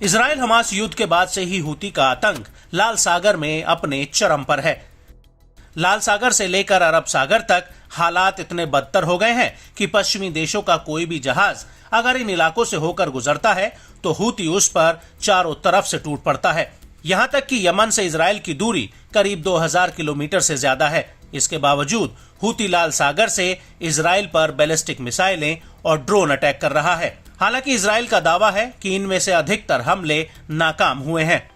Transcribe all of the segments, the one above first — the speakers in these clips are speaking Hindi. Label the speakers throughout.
Speaker 1: इजराइल हमास युद्ध के बाद से ही हूती का आतंक लाल सागर में अपने चरम पर है। लाल सागर से लेकर अरब सागर तक हालात इतने बदतर हो गए हैं कि पश्चिमी देशों का कोई भी जहाज अगर इन इलाकों से होकर गुजरता है तो हूती उस पर चारों तरफ से टूट पड़ता है। यहाँ तक कि यमन से इजराइल की दूरी करीब 2000 किलोमीटर से ज्यादा है। इसके बावजूद हूती लाल सागर से इजराइल पर बैलिस्टिक मिसाइलें और ड्रोन अटैक कर रहा है। हालांकि इजराइल का दावा है कि इनमें से अधिकतर हमले नाकाम हुए हैं,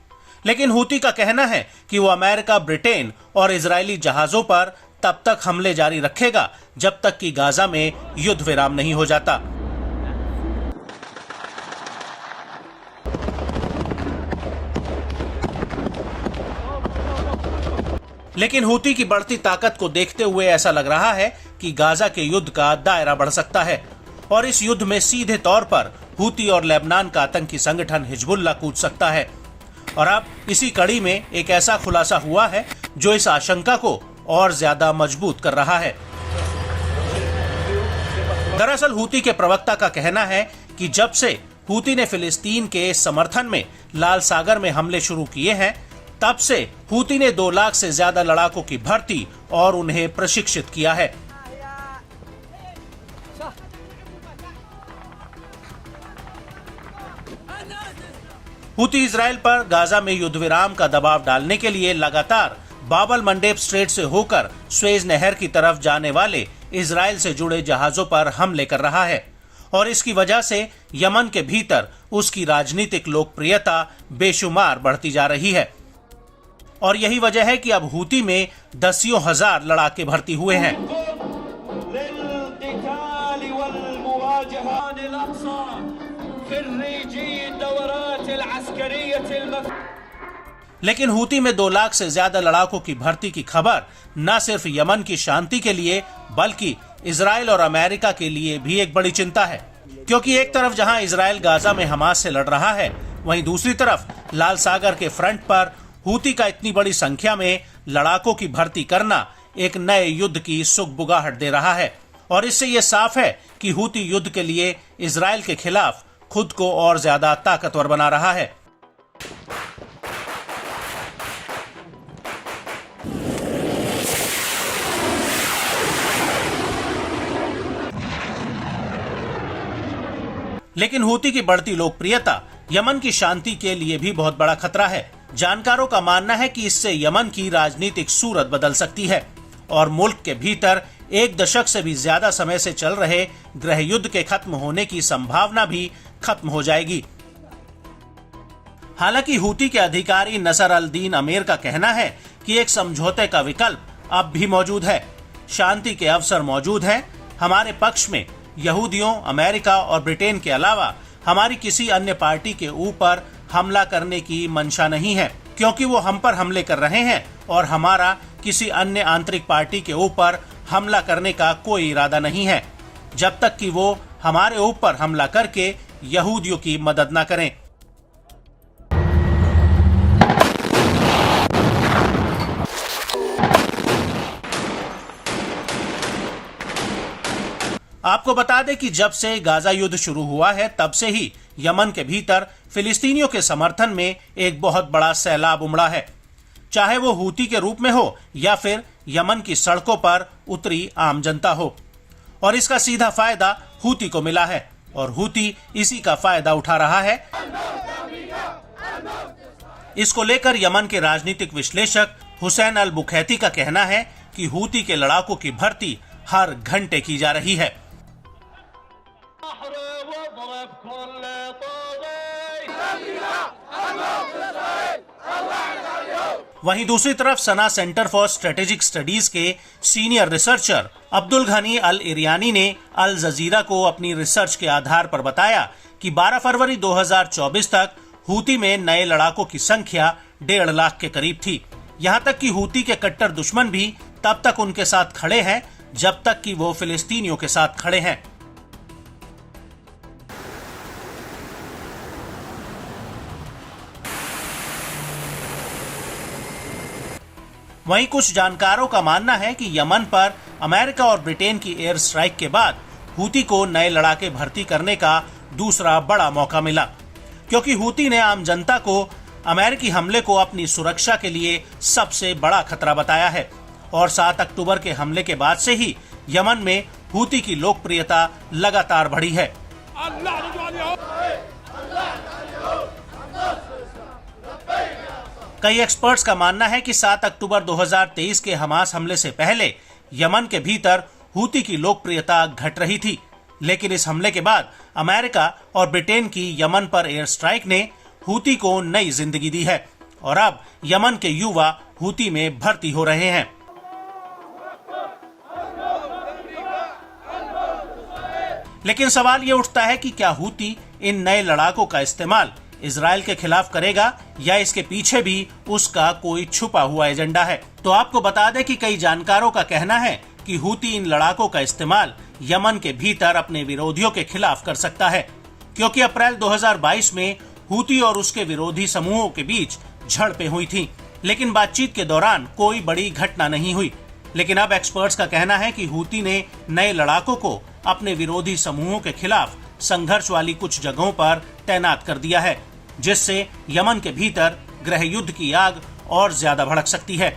Speaker 1: लेकिन हूती का कहना है कि वो अमेरिका, ब्रिटेन और इजरायली जहाजों पर तब तक हमले जारी रखेगा जब तक कि गाजा में युद्ध विराम नहीं हो जाता। लेकिन हूती की बढ़ती ताकत को देखते हुए ऐसा लग रहा है कि गाजा के युद्ध का दायरा बढ़ सकता है और इस युद्ध में सीधे तौर पर हूती और लेबनान का आतंकी संगठन हिजबुल्लाह कूद सकता है। और अब इसी कड़ी में एक ऐसा खुलासा हुआ है जो इस आशंका को और ज्यादा मजबूत कर रहा है। दरअसल हूती के प्रवक्ता का कहना है कि जब से हूती ने फिलिस्तीन के समर्थन में लाल सागर में हमले शुरू किए हैं, तब से हूती ने 2 लाख से ज्यादा लड़ाकों की भर्ती और उन्हें प्रशिक्षित किया है। हूती इजराइल पर गाजा में युद्ध विराम का दबाव डालने के लिए लगातार बाब-अल मंडेब स्ट्रेट से होकर स्वेज नहर की तरफ जाने वाले इजराइल से जुड़े जहाजों पर हमले कर रहा है और इसकी वजह से यमन के भीतर उसकी राजनीतिक लोकप्रियता बेशुमार बढ़ती जा रही है। और यही वजह है कि अब हूती में दसियों हजार लड़ाके भर्ती हुए हैं। लेकिन हूती में 2 लाख से ज्यादा लड़ाकों की भर्ती की खबर न सिर्फ यमन की शांति के लिए बल्कि इजराइल और अमेरिका के लिए भी एक बड़ी चिंता है, क्योंकि एक तरफ जहां इजराइल गाजा में हमास से लड़ रहा है, वहीं दूसरी तरफ लाल सागर के फ्रंट पर हूती का इतनी बड़ी संख्या में लड़ाकों की भर्ती करना एक नए युद्ध की सुगबुगाहट दे रहा है। और इससे ये साफ है कि हूती युद्ध के लिए इजराइल के खिलाफ खुद को और ज्यादा ताकतवर बना रहा है। लेकिन हूती की बढ़ती लोकप्रियता यमन की शांति के लिए भी बहुत बड़ा खतरा है। जानकारों का मानना है कि इससे यमन की राजनीतिक सूरत बदल सकती है और मुल्क के भीतर 1 दशक से भी ज्यादा समय से चल रहे गृह युद्ध के खत्म होने की संभावना भी खत्म हो जाएगी। हालांकि हूती के अधिकारी नसर अल दीन अमीर का कहना है कि एक समझौते का विकल्प अब भी मौजूद है। शांति के अवसर मौजूद हैं। हमारे पक्ष में यहूदियों, अमेरिका और ब्रिटेन के अलावा हमारी किसी अन्य पार्टी के ऊपर हमला करने की मंशा नहीं है, क्योंकि वो हम पर हमले कर रहे हैं और हमारा किसी अन्य आंतरिक पार्टी के ऊपर हमला करने का कोई इरादा नहीं है, जब तक कि वो हमारे ऊपर हमला करके यहूदियों की मदद न करें। आपको बता दें कि जब से गाजा युद्ध शुरू हुआ है, तब से ही यमन के भीतर फिलिस्तीनियों के समर्थन में एक बहुत बड़ा सैलाब उमड़ा है, चाहे वो हूती के रूप में हो या फिर यमन की सड़कों पर उतरी आम जनता हो। और इसका सीधा फायदा हूती को मिला है और हूती इसी का फायदा उठा रहा है। इसको लेकर यमन के राजनीतिक विश्लेषक हुसैन अल बुखैती का कहना है कि हूती के लड़ाकों की भर्ती हर घंटे की जा रही है। वहीं दूसरी तरफ सना सेंटर फॉर स्ट्रेटेजिक स्टडीज के सीनियर रिसर्चर अब्दुल घनी अल इरियानी ने अल जजीरा को अपनी रिसर्च के आधार पर बताया कि 12 फरवरी 2024 तक हूती में नए लड़ाकों की संख्या 1.5 लाख के करीब थी। यहाँ तक कि हूती के कट्टर दुश्मन भी तब तक उनके साथ खड़े हैं जब तक कि वो फिलिस्तीनियों के साथ खड़े हैं। वहीं कुछ जानकारों का मानना है कि यमन पर अमेरिका और ब्रिटेन की एयर स्ट्राइक के बाद हूती को नए लड़ाके भर्ती करने का दूसरा बड़ा मौका मिला। क्योंकि हूती ने आम जनता को अमेरिकी हमले को अपनी सुरक्षा के लिए सबसे बड़ा खतरा बताया है और 7 अक्टूबर के हमले के बाद से ही यमन में हूती की लोकप्रियता लगातार बढ़ी है। कई एक्सपर्ट्स का मानना है कि 7 अक्टूबर 2023 के हमास हमले से पहले यमन के भीतर हूती की लोकप्रियता घट रही थी, लेकिन इस हमले के बाद अमेरिका और ब्रिटेन की यमन पर एयर स्ट्राइक ने हूती को नई जिंदगी दी है और अब यमन के युवा हूती में भर्ती हो रहे हैं। लेकिन सवाल ये उठता है कि क्या हूती इन नए लड़ाकों का इस्तेमाल इजराइल के खिलाफ करेगा या इसके पीछे भी उसका कोई छुपा हुआ एजेंडा है। तो आपको बता दें कि कई जानकारों का कहना है कि हूती इन लड़ाकों का इस्तेमाल यमन के भीतर अपने विरोधियों के खिलाफ कर सकता है, क्योंकि अप्रैल 2022 में हूती और उसके विरोधी समूहों के बीच झड़पें हुई थीं, लेकिन बातचीत के दौरान कोई बड़ी घटना नहीं हुई। लेकिन अब एक्सपर्ट्स का कहना है कि हूती ने नए लड़ाकों को अपने विरोधी समूहों के खिलाफ संघर्ष वाली कुछ जगहों पर तैनात कर दिया है, जिससे यमन के भीतर गृह युद्ध की आग और ज्यादा भड़क सकती है।